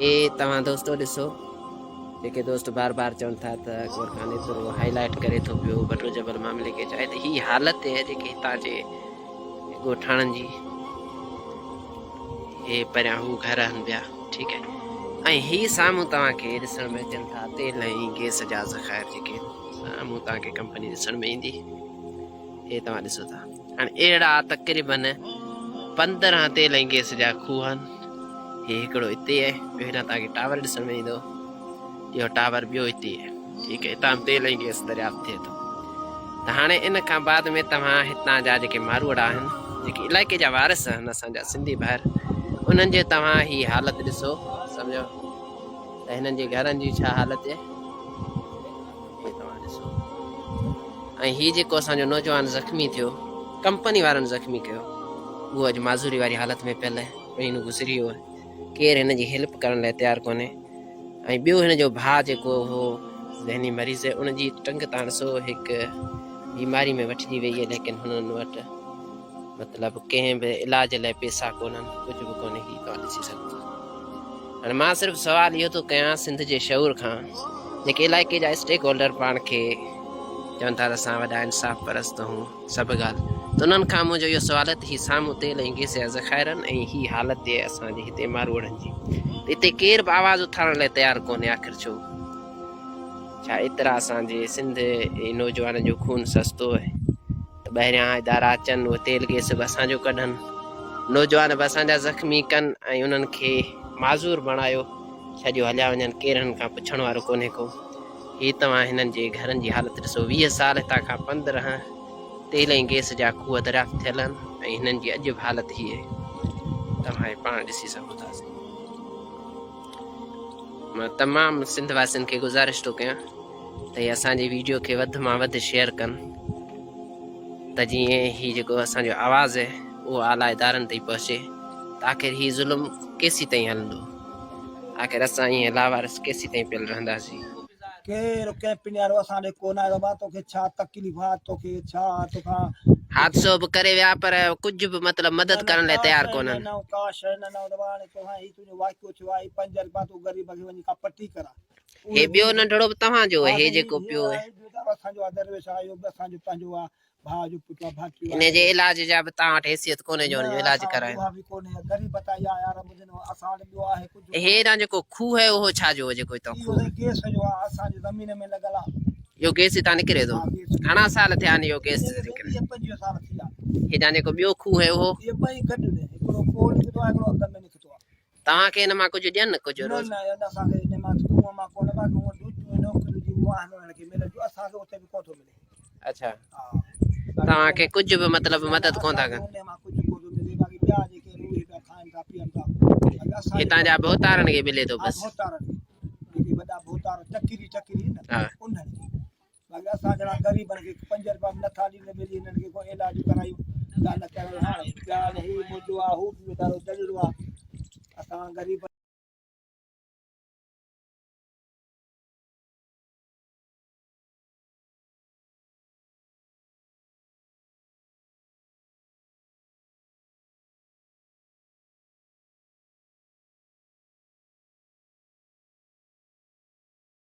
ये तव्हां दोस्तों ॾिसो जेके दोस्त बार बार चवनि था त अकबर खान एतिरो हाईलाइट करे थो पियो बटो जबल मामले खे चाहे त ही हालत आहे जेके हितां जे ॻोठाणनि जी हे परियां हू घर आहिनि ॿिया ठीकु आहे। ऐं ही साम्हूं तव्हांखे ॾिसण में अचनि था तेल ऐं गैस जा ज़ख़ाइर जेके साम्हूं तव्हांखे कंपनी ॾिसण में ईंदी हे तव्हां ॾिसो था। हाणे अहिड़ा तक़रीबन 15 तेल ऐं गैस जा खूह आहिनि। हे हिकिड़ो हिते आहे, ॿियो हितां तव्हांखे टावर ॾिसण में ईंदो, इहो टावर ॿियो हिते आहे ठीकु आहे। हितां तेल ऐं गैस दरियाफ़्त थिए थो। त हाणे इन खां बाद में तव्हां हितां जा जेके मारवाड़ा आहिनि जेके इलाइक़े जा वारिस आहिनि असांजा सिंधी ॿाहिरि उन्हनि जे तव्हां ही हालत ॾिसो सम्झो त हिननि जे घरनि जी छा हालत आहे हे तव्हां ॾिसो। ऐं ही जेको असांजो नौजवान ज़ख़्मी थियो कंपनी वारनि ज़ख़्मी कयो उहो अॼु माज़ूरी वारी हालत में पियल आहे, महीनो गुज़री वियो आहे, केरु हिन जी हेल्प करण लाइ तयारु कोन्हे। ऐं ॿियो हिन जो भाउ जेको हो ज़हनी मरीज़ आहे उनजी टंग तां ॾिसो हिकु बीमारी में वठिजी वई आहे, लेकिन हुननि वटि मतिलबु कंहिं बि इलाज लाइ पैसा कोन्हनि, कुझु बि कोन्हे, ही तव्हां ॾिसी सघो था। हाणे मां सिर्फ़ु सुवालु इहो थो कयां सिंध जे शऊर खां जेके इलाइक़े जा स्टेक होल्डर पाण खे चवनि था त असां वॾा इंसाफ़ परस्त हूं सभु ॻाल्हि, त उन्हनि खां मुंहिंजो इहो सुवालु आहे त ही साम्हूं तेल ऐं गैस जा ज़ख़ाइरनि ऐं ही हालत आहे असांजे हिते मारवाड़नि जी, त हिते केरु बि आवाज़ु उथारण लाइ तयारु कोन्हे। आख़िर छो? छा एतिरा असांजे सिंध नौजवान जो खून सस्तो आहे त ॿाहिरियां इदारा अचनि उहे तेल गैस बि असांजो कढनि, नौजवान बि असांजा ज़ख़्मी कनि ऐं उन्हनि खे माज़ूर बणायो सॼो हलिया वञनि, केरु हिननि खां पुछण वारो कोन्हे को। ही तव्हां हिननि जे घरनि जी हालत ॾिसो, 20 साल हितां खां 15 तेल ऐं गैस जा खूह दरियाफ़्त थियल आहिनि ऐं हिननि जी अॼु बि हालत ही आहे, तव्हां पाण ॾिसी सघो था। मां तमामु सिंध वासियुनि खे गुज़ारिश थो कयां त हे असांजी वीडियो खे वधि मां वधि शेयर कनि त जीअं ही जेको असांजो आवाज़ु आहे उहो आला इदारनि ताईं पहुचे, त आख़िर ही ज़ुल्म केसीं ताईं हलंदो, आख़िर असां ईअं लावारिस केसीं ताईं पियल रहंदासीं। केरु कंहिं पिनियारो असां ॾे कोन आयो बाबा, तोखे छा तकलीफ़ आहे, तोखे छा तोखां हादसो बि करे विया पर कुझु बि मतिलबु मदद करण लाइ तयारु कोन्हनि। का शइ न दबाणे तोखां ही तुंहिंजो वाक़ियो थियो आहे, 5 रुपया तूं ग़रीब खे वञी का पटी करा। हे ॿियो नंढड़ो बि तव्हांजो आहे, हे जेको पियो आहे असांजो दरवेश आयो बि असांजो पंहिंजो आहे, भाउ जो पुटु आहे, भाटियो हिन जे इलाज जा बि तव्हां वटि हैसियत कोन्हे जो हुनजो इलाज करायो। गरीब बताया यार मुझे असां वटि ॿियो आहे कुझु। हे ना जेको खूह है उहो छा जो जेको हितां खूह गैस जो आहे असांजी ज़मीन में लॻल आहे, इहो गैस हितां निकिरे थो, घणा साल थिया आहिनि इहो गैस निकिरे? 25 साल थी विया। हेॾां जेको ॿियो खूह है उहो ये ॿई गॾु ने, हिकिड़ो पोइ निकितो आहे, हिकिड़ो अॻ में निकितो आहे। तव्हांखे हिन मां कुझु ॾियनि कुझु रोज़? न असांखे हिन मां खूह मां कोन बाक़ी नौकरी जी वाहन खे मिले जो, असांखे उते बि कोन थो मिले। अच्छा, तव्हांखे कुझु बि मतिलबु मदद कोन था कनि? हितां जा भोतारनि खे मिले थो बसि। असां जहिड़ा ग़रीबनि खे 5 रुपया नथा ॾियनि मिली हिननि खे को इलाज करायूं, हाणे हू बि वीचारो जॾिरो आहे, असां ग़रीब